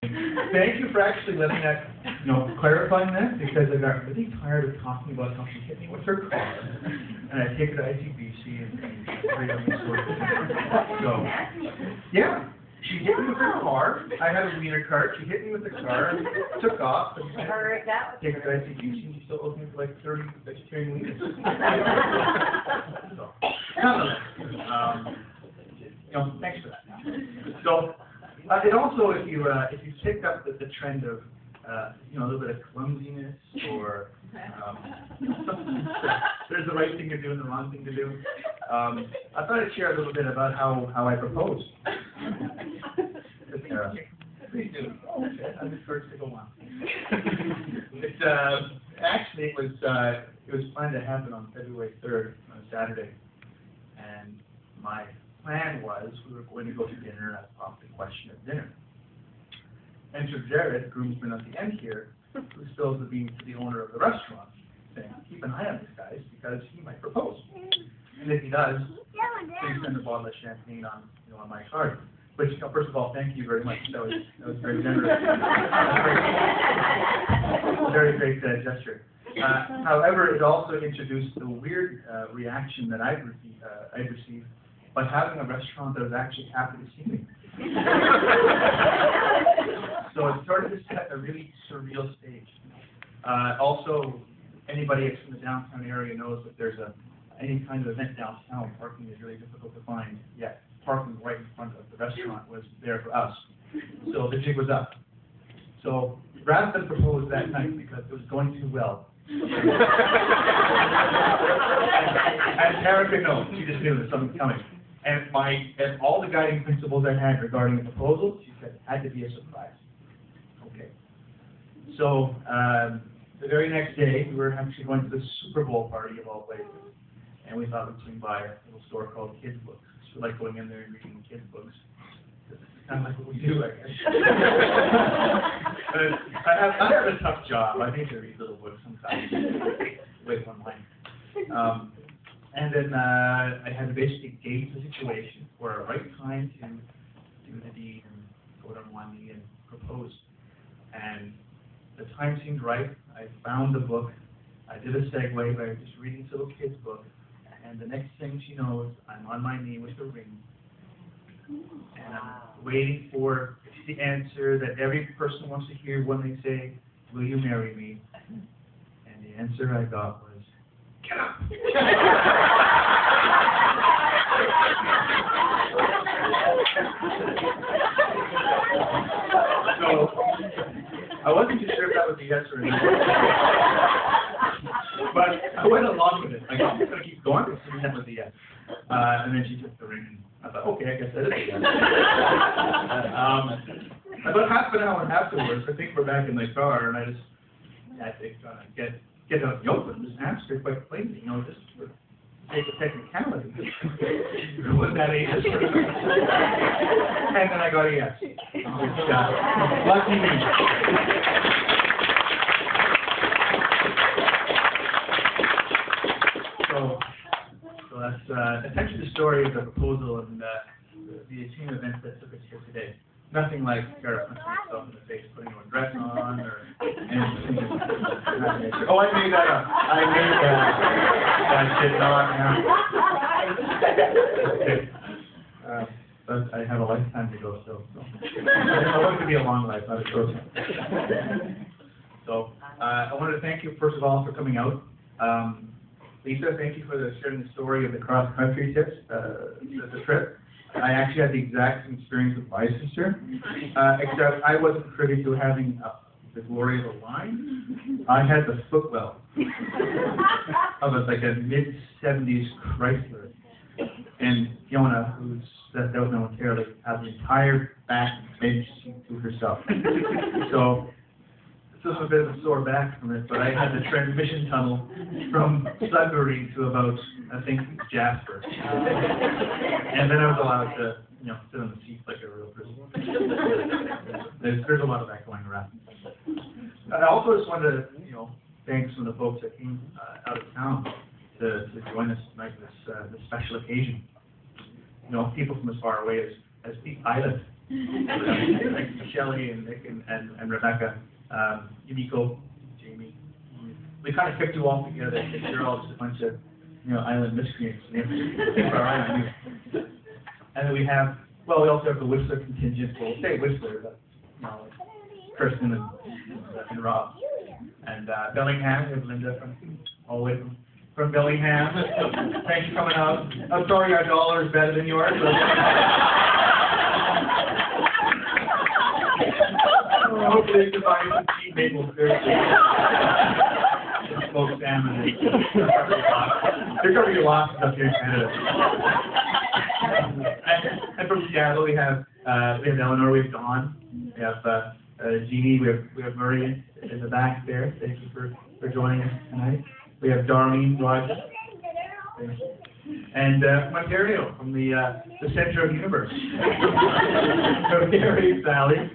Thank you for actually letting that, clarifying that, because I got really tired of talking about how she hit me with her car, and I take her to ICBC and straight up and sort of. So, yeah, she hit me with her car. I had a wiener cart. She hit me with the car, took off, and I take her to ICBC, and she still owes me for like 30 vegetarian wieners. So, nonetheless, thanks for that. So. It also, if you pick up the trend of a little bit of clumsiness or there's the right thing to do and the wrong thing to do, I thought I'd share a little bit about how I proposed. Please do. I'm the first to go on. Actually it was planned to happen on February 3rd on a Saturday, and my plan was we were going to go to dinner and I popped the question at dinner. Enter Jared, groomsman at the end here, who spills the beans to the owner of the restaurant, saying, keep an eye on this guy because he might propose. And if he does, please send a bottle of champagne on my card. Which, first of all, thank you very much. That was very generous. Very great gesture. However, it also introduced the weird reaction that I'd received by having a restaurant that was actually happy to see me. So it started to set a really surreal stage. Also, anybody that's from the downtown area knows that there's any kind of event downtown, parking is really difficult to find, yet parking right in front of the restaurant was there for us. So the jig was up. So rather than propose that night because it was going too well, and Erica knows, she just knew that something was coming. And all the guiding principles I had regarding the proposal, she said it had to be a surprise. Okay. So the very next day, we were actually going to the Super Bowl party of all places, and we thought we'd swing by a little store called Kids Books. So we like going in there and reading kids books. It's kind of like what we do, I guess. I have a tough job. I need to read little books sometimes. Wait one line. And then I had to basically gauge the situation for a right time to do the deed and go down one knee and propose. And the time seemed right. I found the book. I did a segue by just reading this little kid's book. And the next thing she knows, I'm on my knee with the ring. And I'm waiting for the answer that every person wants to hear when they say, will you marry me? And the answer I got was, get up! So, I wasn't too sure if that was a yes or a no. But I went along with it. Like, I'm just going to keep going, assuming that was a yes. And then she took the ring, and I thought, okay, I guess that is a yes. About half an hour afterwards, I think we're back in the car, and I had to get out of the open, just asked her quite plainly, just for sake of technicality. Was that a yes or no? And then I got a yes. Lucky me. So that's essentially the story of the proposal and the team event that took us here today. Nothing like Garrett punching himself in the face, putting a dress on, or anything. Oh, I made that up. I made that. That did not happen. But I have a lifetime to go still. So. I want it to be a long life, not a short one. So I wanted to thank you, first of all, for coming out. Lisa, thank you for sharing the story of the cross-country tips, the trip. I actually had the exact same experience with my sister, except I wasn't privy to having the glory of a line. I had the footwell of like a mid-70s Chrysler. And Fiona, who's that momentarily, had the entire back bench seat to herself. So this was a bit of a sore back from it, but I had the transmission tunnel from Sudbury to about, I think, Jasper. And then I was allowed to, sit on the seat like a real person. There's a lot of that going around. I also just wanted to, thank some of the folks that came out of town to join us tonight for this special occasion. People from as far away as Peak Island Like Shelley and Nick and Rebecca, Yumiko, Jamie. We kind of kept you all together. You're all just a bunch of, island miscreants. And then we have, well, we also have the Whistler contingent. Well, we'll say Whistler, but, like Kirsten and Rob. And Bellingham, we have Linda all the way from Bellingham. Thanks for coming out. I'm sorry our dollar is better than yours. Hopefully you can buy some cheap maple syrup. Smoked salmon. They're covering your losses up here in Canada. And from Seattle we have Eleanor, we have Dawn, we have Jeannie, we have Murray in the back there. Thank you for joining us tonight. We have Darlene, Roger, and from Ontario, from the center of the universe. From Gary, Sally.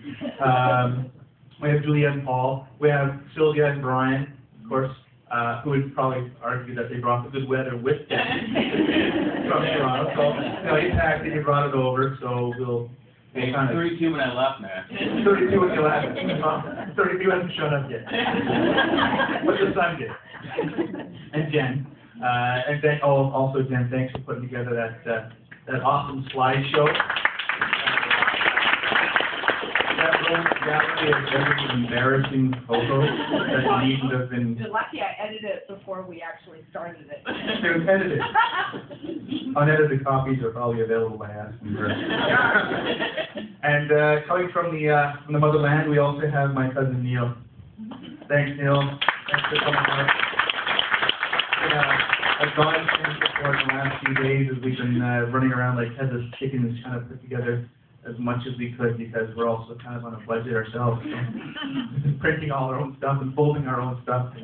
We have Julia and Paul. We have Sylvia and Brian, of course, who would probably argue that they brought the good weather with them from Toronto. So, you packed it, you brought it over, so we'll. Hey, 32 when I left, man. 32 when you left. 32 hasn't shown up yet. But the sun did. And Jen. And then, also Jen, thanks for putting together that awesome slideshow. That little gallery of every embarrassing photo that needn't have been. You're lucky I edited it before we actually started it. It was edited. Unedited copies are probably available by asking for. And coming from the motherland, we also have my cousin Neil. Thanks, Neil. Thanks for coming out. I've gone through support in the last few days as we've been running around like headless chickens, trying to put together as much as we could because we're also kind of on a budget ourselves. So printing all our own stuff and folding our own stuff.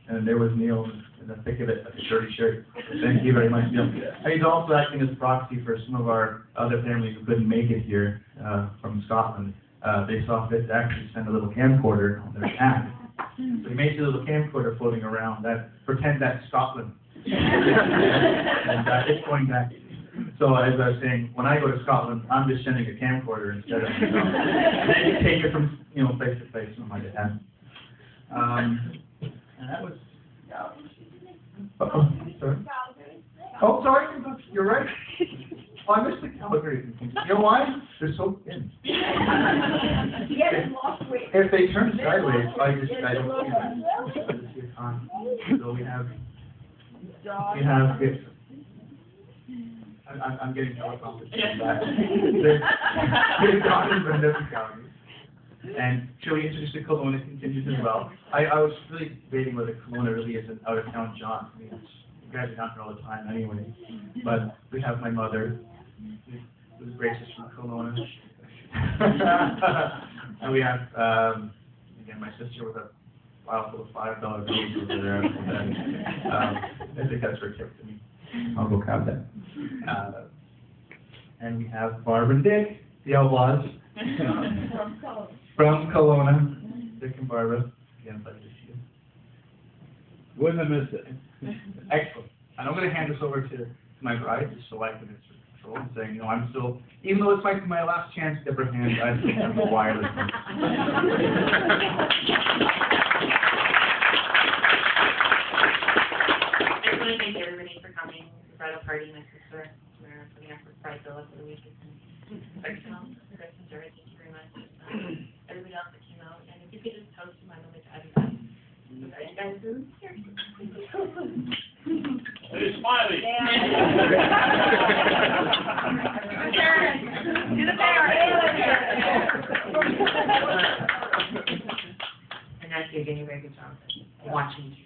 And there was Neil in the thick of it, like a dirty shirt. Thank you very much, Neil. And he's also acting as proxy for some of our other families who couldn't make it here from Scotland. They saw fit to actually send a little camcorder on their app. So he made a little camcorder floating around that pretend that's Scotland. And it's going back. So as I was saying, when I go to Scotland, I'm just sending a camcorder instead of, they can take it from, place to place on my behalf. And that was, sorry. Oh, sorry, you're right. Oh, I missed the Calgary. You know why? They're so thin. If they turn sideways, I don't see them. So we have I'm getting teleconference back. There's Don and Brenda from Calgary. And shall we introduce the Kelowna contingent as well? I was really debating whether Kelowna really is an out-of-town jaunt. I mean, you guys are down here all the time anyway. But we have my mother, who's gracious from Kelowna. And we have, again, my sister with a file full of $5 bills over there. I think that's her tip to me. I'll go grab that. And we have Barb and Dick, the Outlaws. From Kelowna. Dick and Barbara. Again, pleasure to see you. Wouldn't have missed it. Excellent. And I'm going to hand this over to my bride, just so I can control and saying, I'm still, even though it's my last chance to ever hand, I still have the wireless. I just want to thank everybody for coming. We brought a party, my sister. We're putting up a surprise bill for the week. It's fictional. Chris and Jared, thank you very much. Everybody else that came out. And if you could just post my number to everybody. So that you guys do. Hey, Smiley! Do the bear. And that's you're doing a very good job watching you.